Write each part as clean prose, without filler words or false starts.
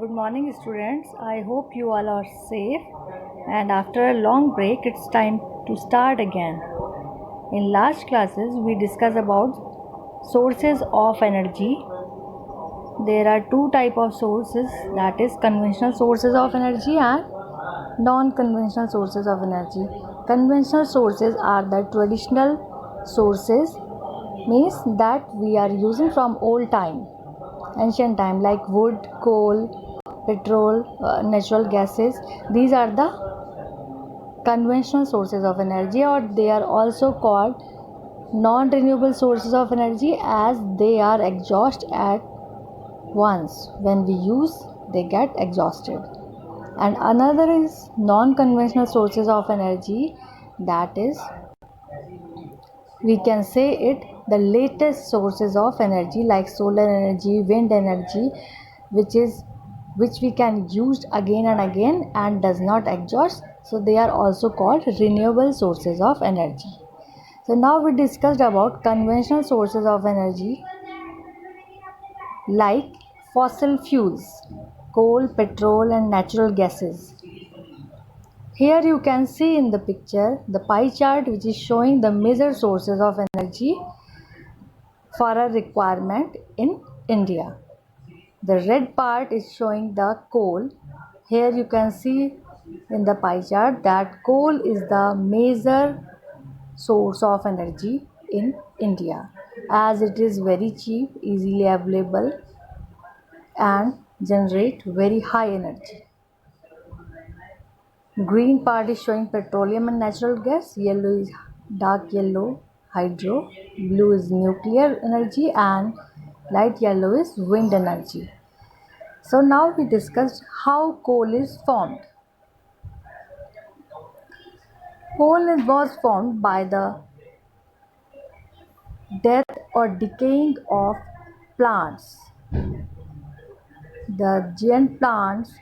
Good morning, students. I hope you all are safe. And after a long break, it's time to start again. In last classes, we discussed about sources of energy. There are two type of sources, that is conventional sources of energy and non-conventional sources of energy. Conventional sources are the traditional sources, means that we are using from old time, ancient time, like wood, coal, petrol, natural gases. These are the conventional sources of energy, or they are also called non-renewable sources of energy, as they are exhaust at once. When we use, they get exhausted. And another is non-conventional sources of energy, that is, we can say it, the latest sources of energy like solar energy, wind energy, which we can use again and again and does not exhaust, so they are also called renewable sources of energy. So now we discussed about conventional sources of energy like fossil fuels, coal, petrol and natural gases. Here you can see in the picture the pie chart, which is showing the major sources of energy for a requirement in India. The red part is showing the coal. Here you can see in the pie chart that coal is the major source of energy in India, as it is very cheap, easily available and generate very high energy. Green part is showing petroleum and natural gas, yellow is dark yellow hydro, blue is nuclear energy and light yellow is wind energy. So now we discussed how coal is formed. Was formed by the death or decaying of plants. The giant plants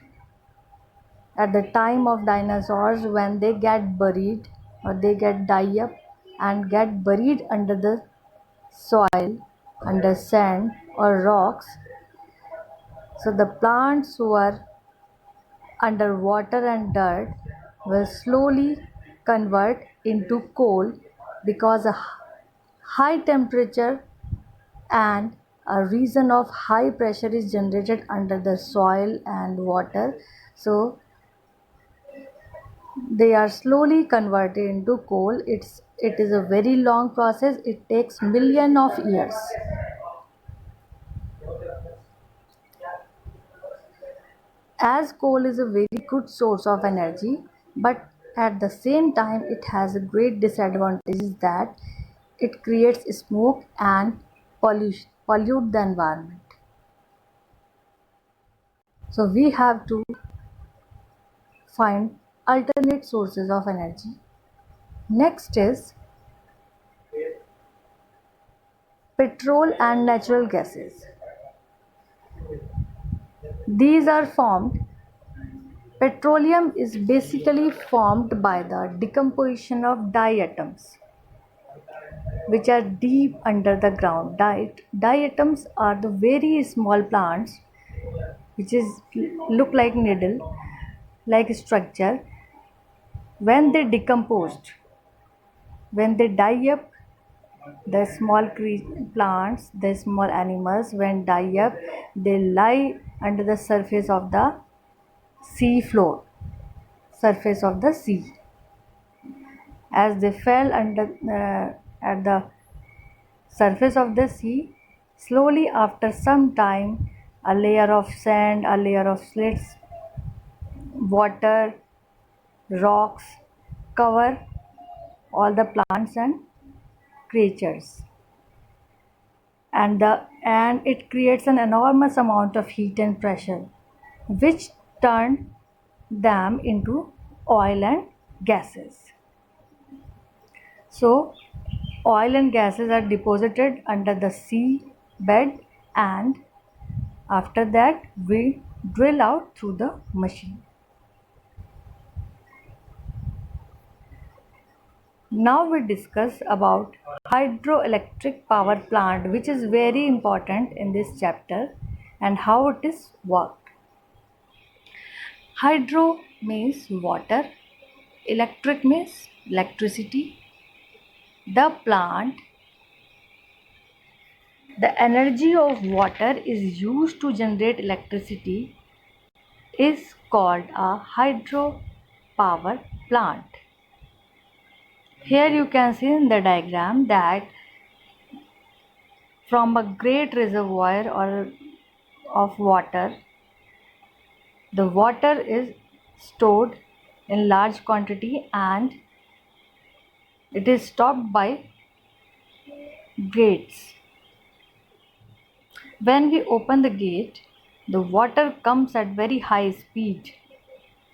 at the time of dinosaurs, when they get buried or they get die up and get buried under the soil, under sand or rocks. So the plants who are under water and dirt will slowly convert into coal, because a high temperature and a reason of high pressure is generated under the soil and water. So they are slowly converted into coal. It is a very long process. It takes million of years. As coal is a very good source of energy, but at the same time it has a great disadvantage, that it creates smoke and pollute the environment. So we have to find alternate sources of energy. Next is petrol and natural gases. These are formed. Petroleum is basically formed by the decomposition of diatoms, which are deep under the ground. Diatoms are the very small plants which is look like needle like structure. When they decomposed, when they die up, the small plants, the small animals, when die up, they lie under the surface of the sea floor, surface of the sea. As they fell under at the surface of the sea, slowly after some time, a layer of sand, a layer of slits, water, rocks cover all the plants and creatures, and it creates an enormous amount of heat and pressure, which turn them into oil and gases. So oil and gases are deposited under the sea bed, and after that we drill out through the machine. Now we discuss about hydroelectric power plant, which is very important in this chapter, and how it is worked. Hydro means water, electric means electricity. The energy of water is used to generate electricity is called a hydropower plant. Here you can see in the diagram that from a great reservoir or of water, the water is stored in large quantity and it is stopped by gates. When we open the gate, the water comes at very high speed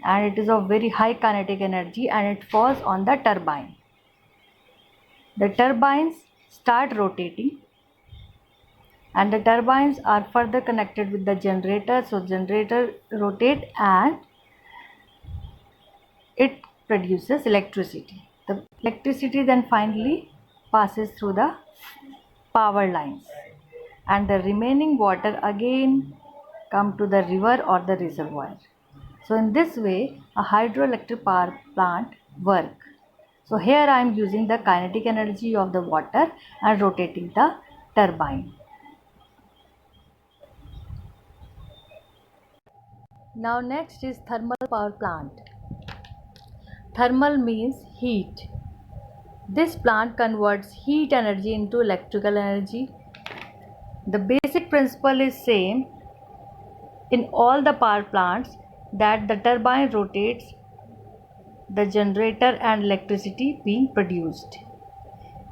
and it is of very high kinetic energy and it falls on the turbine. The turbines start rotating and the turbines are further connected with the generator. So generator rotate and it produces electricity. The electricity then finally passes through the power lines and the remaining water again come to the river or the reservoir. So in this way a hydroelectric power plant work. So here I am using the kinetic energy of the water and rotating the turbine. Now next is thermal power plant. Thermal means heat. This plant converts heat energy into electrical energy. The basic principle is same in all the power plants, that the turbine rotates the generator and electricity being produced.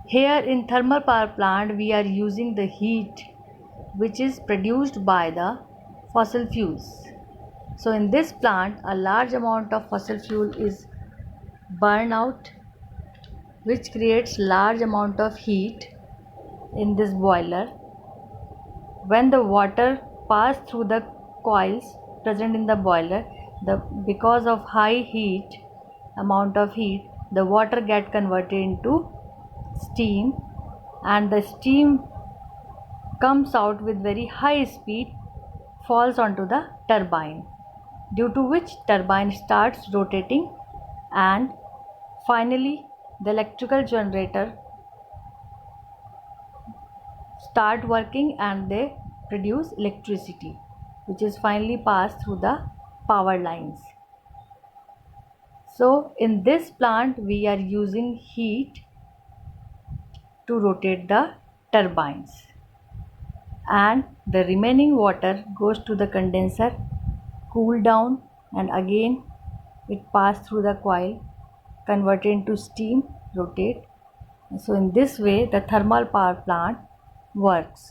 Here in thermal power plant we are using the heat which is produced by the fossil fuels. So in this plant a large amount of fossil fuel is burned out, which creates large amount of heat in this boiler. When the water pass through the coils present in the boiler, because of high heat, amount of heat, the water get converted into steam and the steam comes out with very high speed, falls onto the turbine, due to which turbine starts rotating and finally the electrical generator start working and they produce electricity which is finally passed through the power lines. So in this plant we are using heat to rotate the turbines and the remaining water goes to the condenser, cool down and again it pass through the coil, converted into steam, rotate. So in this way the thermal power plant works.